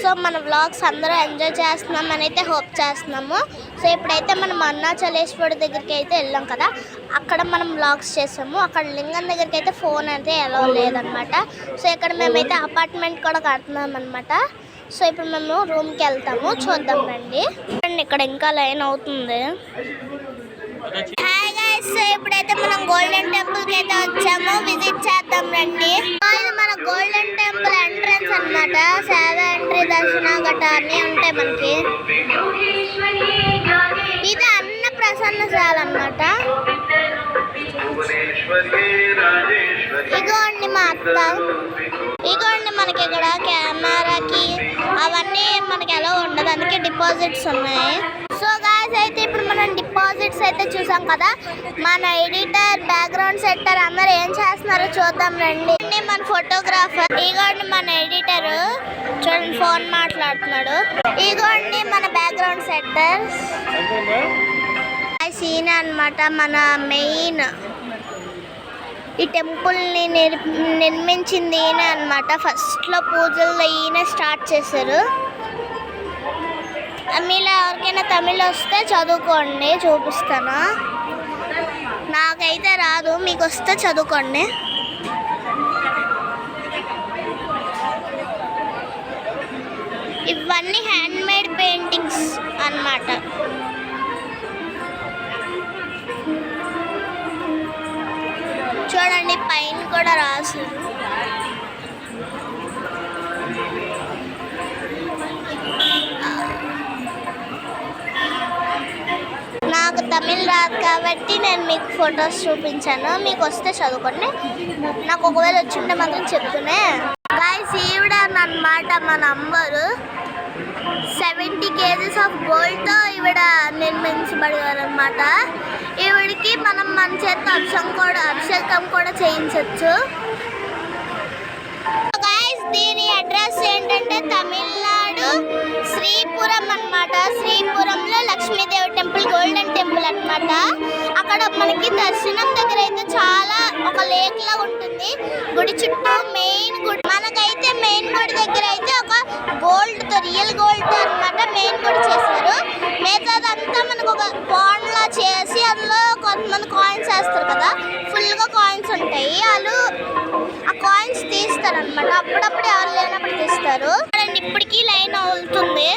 So మన vlogs అందరూ enjoy చేస్తున్నాం అని అయితే హోప్ చేస్తున్నాము. సో ఇప్పుడైతే మనం అరుణాచలేశ్వరుడి దగ్గరికి అయితే వెళ్ళాం కదా, అక్కడ మనం వ్లాగ్స్ చేసాము. అక్కడ లింగం దగ్గరికి అయితే ఫోన్ అయితే ఎలా లేదనమాట. సో ఇక్కడ మేమైతే అపార్ట్మెంట్ కూడా కడుతున్నాం అనమాట. సో ఇప్పుడు మేము రూమ్కి వెళ్తాము, చూద్దాం రండి. ఇక్కడ ఇంకా లైన్ అవుతుంది. హాయ్ గైస్, సో ఇప్పుడైతే మనం గోల్డెన్ టెంపుల్ కి అయితే వచ్చాము, విజిట్ చేద్దాం రండి. ఇది మన గోల్డెన్ టెంపుల్ ఎంట్రన్స్ అన్నమాట. సేవ ఎంట్రీ, దర్శన గట్రా అన్నీ ఉంటాయి మనకి. ఇది అన్న ప్రసన్నశాల అన్నమాట. ఇగోండి మా అత్త. ఇగోండి మనకి ఇక్కడ కెమెరాకి అవన్నీ మనకి ఎలా ఉండదు, అందుకే డిపాజిట్స్ ఉన్నాయి. సో గాయ్స్ అయితే ఇప్పుడు మనం డిపాజిట్స్ అయితే చూసాం కదా, మన ఎడిటర్, బ్యాక్గ్రౌండ్ సెట్టర్ అందరు ఏం చేస్తున్నారో చూద్దాం రండి. మన ఫోటోగ్రాఫర్, ఇగోండి మన ఎడిటర్ చూడండి ఫోన్ మాట్లాడుతున్నాడు. ఇగోండి మన బ్యాక్గ్రౌండ్ సెట్టర్. సీన్ అన్నమాట మన మెయిన్. ఈ టెంపుల్ని నిర్మించింది ఈయన అనమాట. ఫస్ట్లో పూజలు ఈయన స్టార్ట్ చేశారు. మీలో ఎవరికైనా తమిళ వస్తే చదువుకోండి, చూపిస్తాను. నాకైతే రాదు, మీకు వస్తే చదువుకోండి. ఇవన్నీ హ్యాండ్మేడ్ పెయింటింగ్స్ అన్నమాట. చూడండి పైన కూడా రాశారు. నాకు తమిళ రాదు కాబట్టి నేను మీకు ఫొటోస్ చూపించాను, మీకు వస్తే చదువుకోండి. నాకు ఒకవేళ వచ్చింటే మాత్రం చెప్తూనే. గాయ్స్ ఈవిడ అన్నమాట మన నంబరు. 70 kgs ఆఫ్ గోల్డ్తో ఈవిడ నిర్మించబడారనమాట. ఈవిడికి మనం మన చేత అభిషేకం కూడా చేయించవచ్చు. గాయ్స్ దీని అడ్రస్ ఏంటంటే తమిళనాడు శ్రీపురం అన్నమాట. శ్రీపురంలో లక్ష్మీదేవి టెంపుల్, గోల్డెన్ టెంపుల్ అన్నమాట. అక్కడ మనకి దర్శనం దగ్గర అయితే చాలా ఒక లేక్ లా ఉంటుంది. గుడి చుట్టూ మెయిన్ గుడి, మనకైతే మెయిన్ గుడి దగ్గర అయితే ఒక గోల్డ్తో, రియల్ గోల్డ్ అన్నమాట మెయిన్ గుడి చేశారు. మిగతాదంతా మనకు ఒక పాండ్ లా చేసి అందులో కొంతమంది కాయిన్స్ వేస్తారు కదా, ఫుల్గా కాయిన్స్ ఉంటాయి. వాళ్ళు ఆ కాయిన్స్ తీస్తారనమాట. అప్పుడప్పుడు ఎవరు లేనప్పుడు తీస్తారు. ఇప్పటికీ లైన్ అవుతుంది.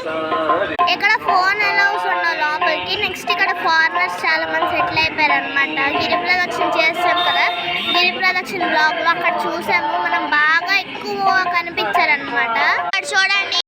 ఇక్కడ ఫోన్ అలౌస్ ఉండవు లోపలికి. నెక్స్ట్ ఇక్కడ ఫారినర్స్ చాలా మంది సెటిల్ అయిపోయారు అనమాట. గిరి ప్రదక్షిణ చేస్తాం కదా, గిరి ప్రదక్షిణ బ్లాగ్ లో అక్కడ చూసాము. మనం బాగా ఎక్కువ కనిపించారనమాట. అక్కడ చూడండి